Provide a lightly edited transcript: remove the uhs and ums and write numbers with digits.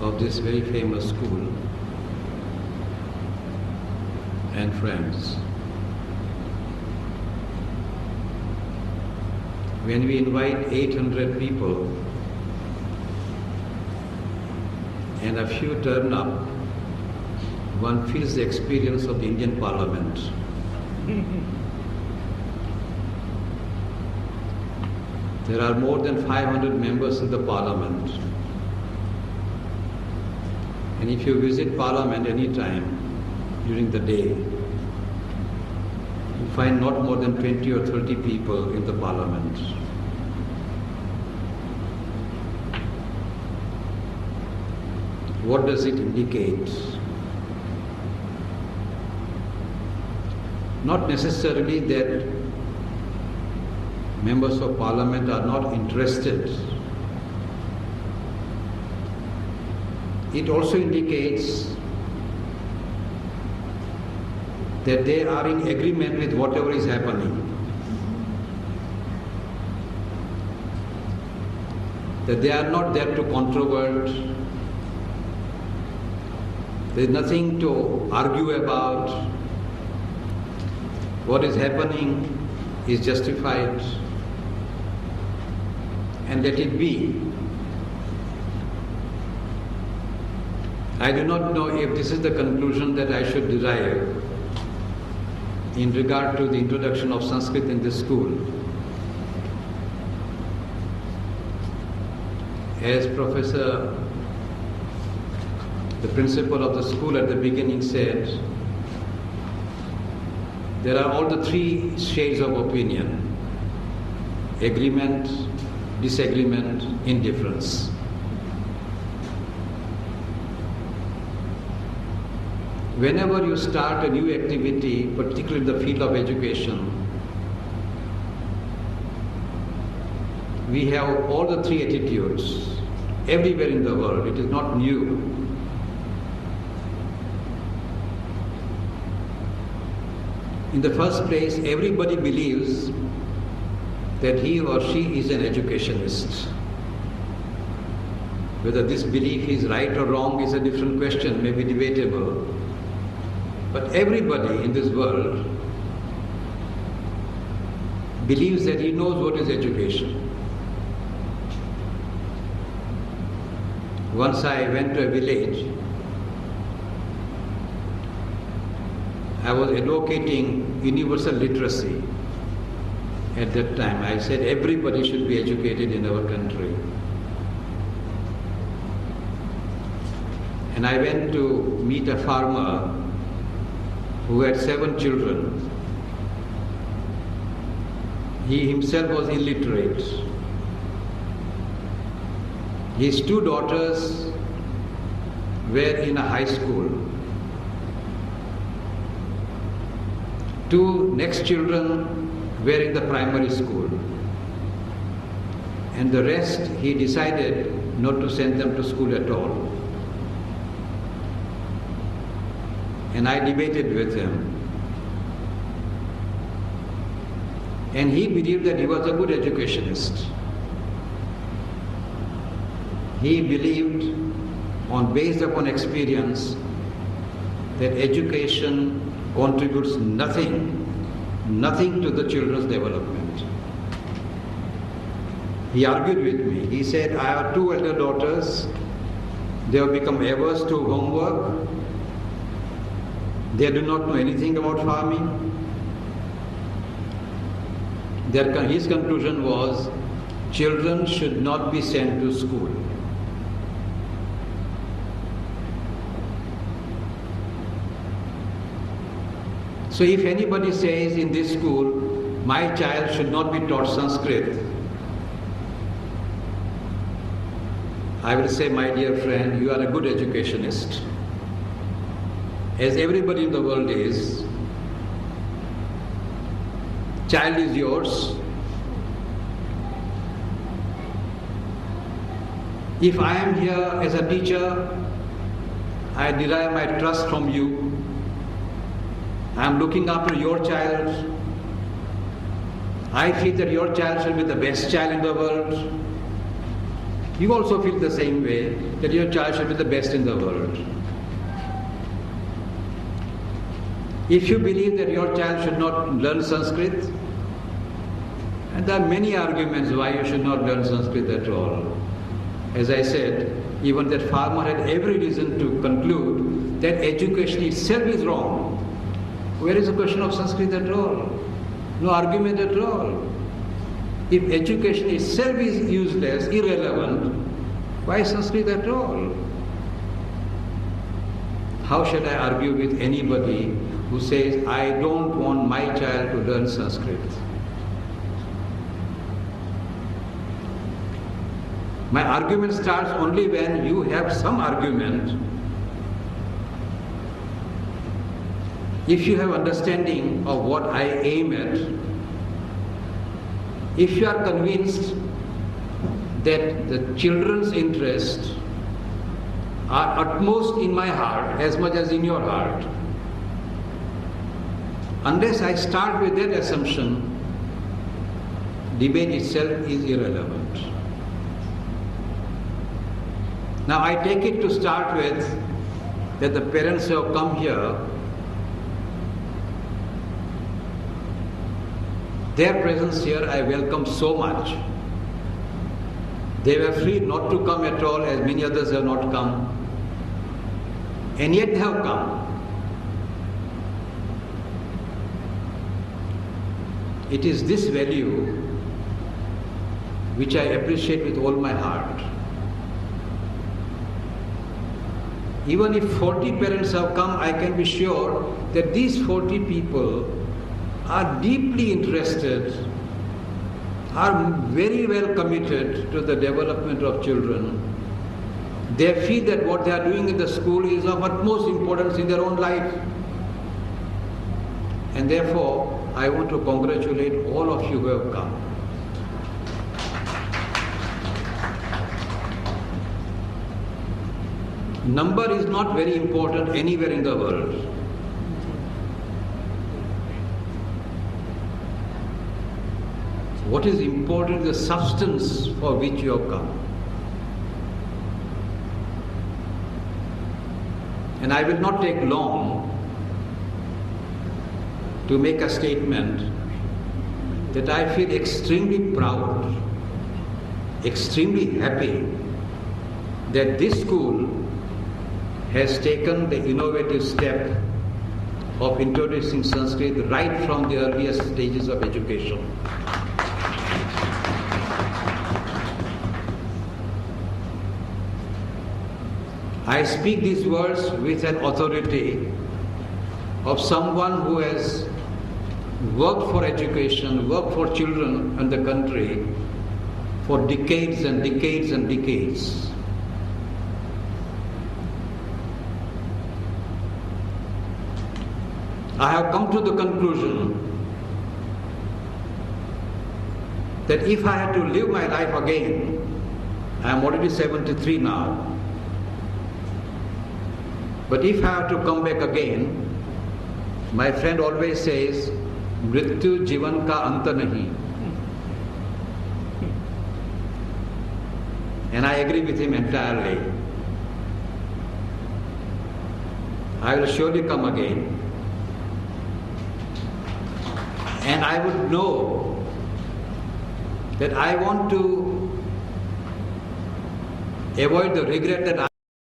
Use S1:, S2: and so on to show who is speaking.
S1: of this very famous school and friends. When we invite 800 people and a few turn up, one feels the experience of the Indian Parliament. There are more than 500 members in the Parliament. And if you visit Parliament any time during the day, you find not more than 20 or 30 people in the Parliament. What does it indicate? Not necessarily that members of Parliament are not interested. It also indicates that they are in agreement with whatever is happening. That they are not there to controvert. There is nothing to argue about. What is happening is justified, and let it be. I do not know if this is the conclusion that I should derive in regard to the introduction of Sanskrit in this school. As the principal of the school at the beginning said, there are all the three shades of opinion: agreement, disagreement, indifference. Whenever you start a new activity, particularly in the field of education, we have all the three attitudes everywhere in the world. It is not new. In the first place, everybody believes that he or she is an educationist. Whether this belief is right or wrong is a different question, may be debatable. But everybody in this world believes that he knows what is education. Once I went to a village, I was advocating universal literacy. At that time, I said everybody should be educated in our country. And I went to meet a farmer who had 7 children. He himself was illiterate. His 2 daughters were in a high school. 2 next children were in the primary school. And the rest, he decided not to send them to school at all. And I debated with him. And he believed that he was a good educationist. He believed, based upon experience, that education contributes nothing to the children's development. He argued with me. He said, I have 2 elder daughters. They have become averse to homework. They do not know anything about farming. His conclusion was, children should not be sent to school. So if anybody says in this school, my child should not be taught Sanskrit, I will say, my dear friend, you are a good educationist. As everybody in the world is, child is yours. If I am here as a teacher, I derive my trust from you. I am looking after your child. I feel that your child shall be the best child in the world. You also feel the same way, that your child should be the best in the world. If you believe that your child should not learn Sanskrit, and there are many arguments why you should not learn Sanskrit at all. As I said, even that farmer had every reason to conclude that education itself is wrong. Where is the question of Sanskrit at all? No argument at all. If education itself is useless, irrelevant, why Sanskrit at all? How shall I argue with anybody who says, I don't want my child to learn Sanskrit? My argument starts only when you have some argument. If you have understanding of what I aim at, if you are convinced that the children's interests are utmost in my heart as much as in your heart, unless I start with that assumption, debate itself is irrelevant. Now I take it to start with that the parents who have come here, their presence here I welcome so much. They were free not to come at all, as many others have not come. And yet they have come. It is this value which I appreciate with all my heart. Even if 40 parents have come, I can be sure that these 40 people are deeply interested, are very well committed to the development of children. They feel that what they are doing in the school is of utmost importance in their own life. And therefore, I want to congratulate all of you who have come. Number is not very important anywhere in the world. What is important is the substance for which you have come. And I will not take long to make a statement that I feel extremely proud, extremely happy that this school has taken the innovative step of introducing Sanskrit right from the earliest stages of education. I speak these words with an authority of someone who has worked for education, worked for children in the country for decades and decades and decades. I have come to the conclusion that if I had to live my life again, I am already 73 now, but if I have to come back again, my friend always says, Mrityu Jivan ka anta nahi. And I agree with him entirely. I will surely come again. And I would know that I want to avoid the regret that